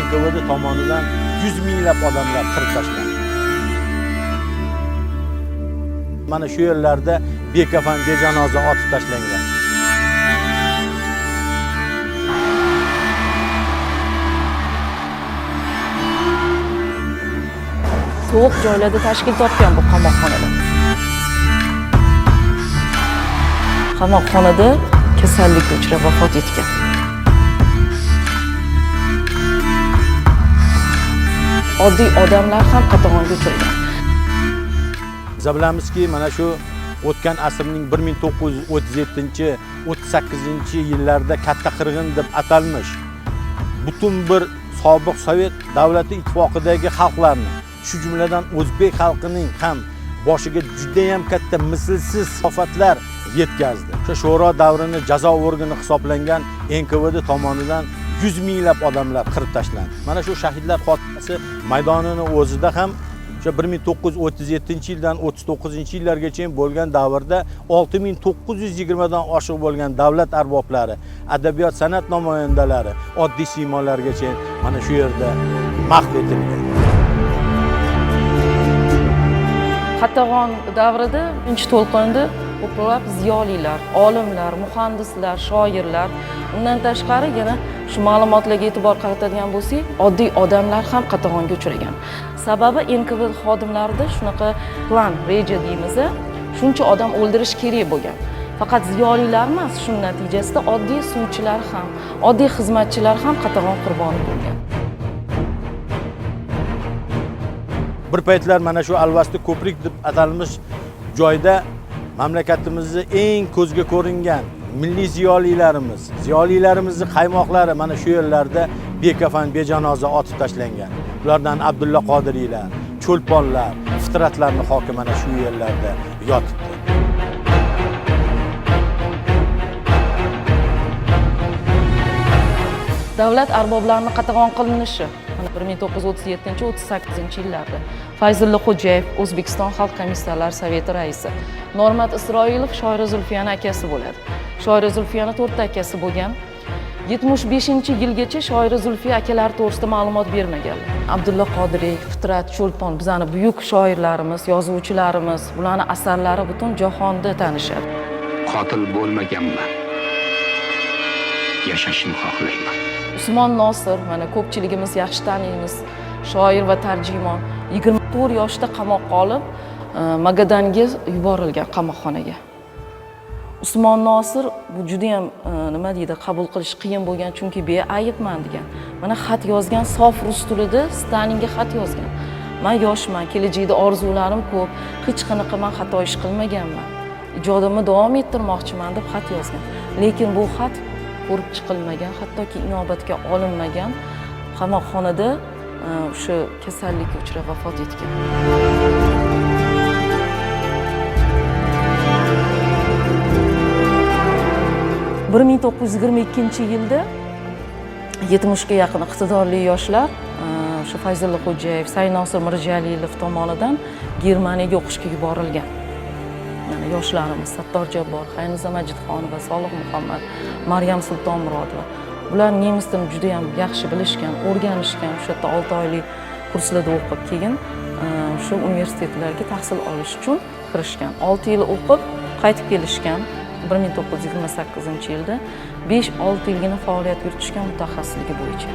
NKVD tomonidan 100 minglab odamlar qirib tashlandi. Mana shu yerlarda bekafan bejanoza otib tashlangan. Sovuq joylarda tashkil topgan bu qamoqxonalar. Qamoqxonada kasallikka uchrab vafot etgan. Oddiy odamlar ham qatag'onga uchragan. Biz bilamizki, mana shu o'tgan asrning 1937-38-yillarda katta qirg'in deb atalmish butun bir sobiq Sovet davlati ittifoqidagi xalqlarni, shu jumladan o'zbek xalqining ham boshiga juda ham katta mislsiz ofatlar yetkazdi. O'sha sho'ro davrini jazo organi hisoblangan NKVD tomonidan 100 minglab odamlar qirib tashlandi. Mana shu shahidlar xotirasi maydonini o'zida ham o'sha 1937-yildan 39-yillargacha bo'lgan davrda 6920 dan oshiq bo'lgan davlat arboblari, adabiyot, san'at namoyandalari, oddiy siymolargacha mana shu yerda mahv etilgan. Qatag'on davrida birinchi to'lqinda ko'plab ziyolilar, olimlar, muhandislar, shoirlar, undan tashqari yana shu ma'lumotlarga e'tibor qaratadigan bo'lsak, oddiy odamlar ham qatag'onga uchragan. Sababi NKVD xodimlarida shunaqa plan, reja deymiz, shuncha odam o'ldirish kerak bo'lgan. Faqat ziyolilar emas, shuning natijasida oddiy suvchilar ham, oddiy xizmatchilar ham qatag'on qurboni bo'lgan. Bir paytlar mana shu Alvasti ko'prik deb atalmish joyda mamlakatimizning eng ko'zga ko'ringan milliy ziyolilarimizning qaymoqlari mana shu yerlarda bekafan bejanoza otib tashlangan. Ulardan Abdulla Qodiriylar, Cho'lponlar, Fitratlarning xoki mana shu yerlarda yotibdi. Davlat arboblarini qatag'on qilinishi 1937-38 Fayzulla Xo'jayev, O'zbekiston Xalq komissiyalari Soveti raisi. Normat Isroilov Shoira Zulfiyani akasi bo'ladi. Shoira Zulfiyani 4 akasi bo'lgan. 75-yilgacha Shoira Zulfiya akalari to'g'risida ma'lumot bermaganlar. Abdulla Qodiriy, Fitrat, Cho'lpon bizning buyuk shoirlarimiz, yozuvchilarimiz, ularning asarlari butun jahonda tanishadi. Qotil bo'lmaganman. Yashashni xohlayman. Usmon Nosir, mana ko'pchiligimiz yaxshi taniymiz, shoir va tarjimon. 24 yoshda qamoqqa olib, Magadanga yuborilgan qamoqxonaga. Usmon Nosir bu juda ham nima deydi, qabul qilish qiyin bo'lgan, chunki beaybman degan. Mana xat yozgan, sof rus tilida Stalinga xat yozgan. Men yoshman, kelajakda orzularim ko'p, hech qanaqa men xato ish qilmaganman. Ijodimni davom ettirmoqchiman deb xat yozgan. Lekin bu xat ko'rib chiqilmagan, hattoki inobatga olinmagan, qamoqxonada o'sha kasallikka uchrab vafot etgan. 1922-yilda 70 ga yaqin iqtidorli yoshlar o'sha Fayzulla Xo'jayev, Saynosir Mirjalilov tomonidan Germaniyaga o'qishga yuborilgan. Yani yoshlarimiz Sattor Jabbor, Qayniza Majidxonova, Solih Muhammad, Maryam Sultonmurodova. Ular nemis tilini juda ham yaxshi bilishgan, o'rganishgan, o'sha yerda 6 oylik kurslarda o'qib, keyin shu universitetlarga tahsil olish uchun kirishgan. 6 yil o'qib, qaytib kelishgan. 1928-yilda 5-6 yilgina faoliyat yuritishgan mutaxassisligi bo'yicha.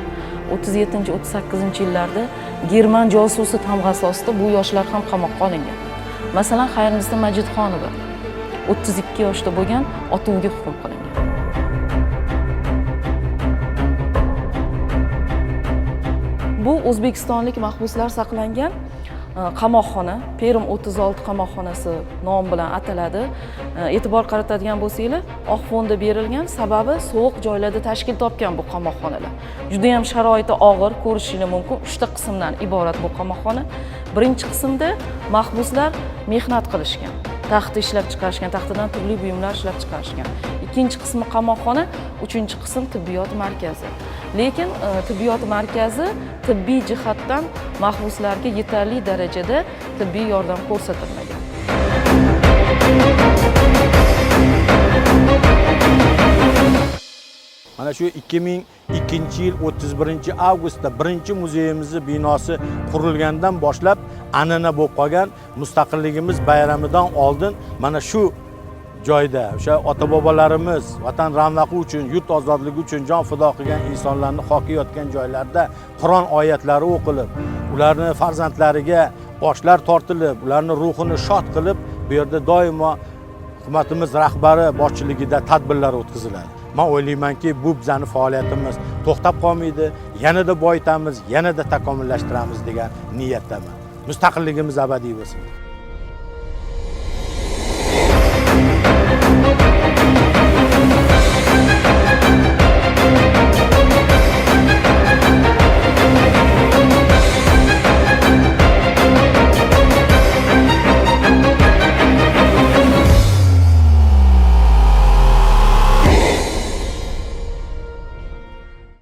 37-38-yillarda German josusi tamg'asi ostida bu yoshlar ham qamoqqa olingan. Masalan, Xayriniza Majidxonova 32 yoshda bo'lgan, otuvga hukm qilingan. Bu o'zbekistonlik mahbuslar saqlangan qamoqxona, Perim 36 qamoqxonasi nom bilan ataladi. E'tibor qaratadigan bo'lsanglar, oq fonda berilgan, sababi sovuq joylarda tashkil topgan bu qamoqxonalar. Juda ham sharoiti og'ir, ko'rishingiz mumkin. 3 ta qismdan iborat bu qamoqxona. Birinchi qismda mahbuslar mehnat qilishgan, taxt ishlab chiqarishgan, taxtidan turli buyumlar ishlab chiqarishgan. Ikkinchi qismi qamoqxona, uchinchi qism tibbiyot markazi. Lekin tibbiyot markazi tibbiy jihatdan mahbuslarga yetarli darajada tibbiy yordam ko'rsatilmagan. Mana Mana shu 2002-yil 31-avgustda birinchi muzeyimizni binosi qurilgandan boshlab an'ana bo'lib qolgan mustaqilligimiz bayramidan oldin mana shu joyda o'sha ota-bobolarimiz vatan ravnaqi uchun, yurt ozodligi uchun jon fido qilgan insonlarni xoki yotgan joylarda Qur'on oyatlari o'qilib, ularni farzandlariga boshlar tortilib, ularni ruhini shod qilib, bu yerda doimo hukumatimiz rahbari boshchiligida tadbirlar o'tkaziladi. Men o'ylaymanki, bu bizning faoliyatimiz to'xtab qolmaydi, yanada boyitamiz, yanada takomillashtiramiz degan niyatdaman. Mustaqilligimiz abadiy bo'lsin.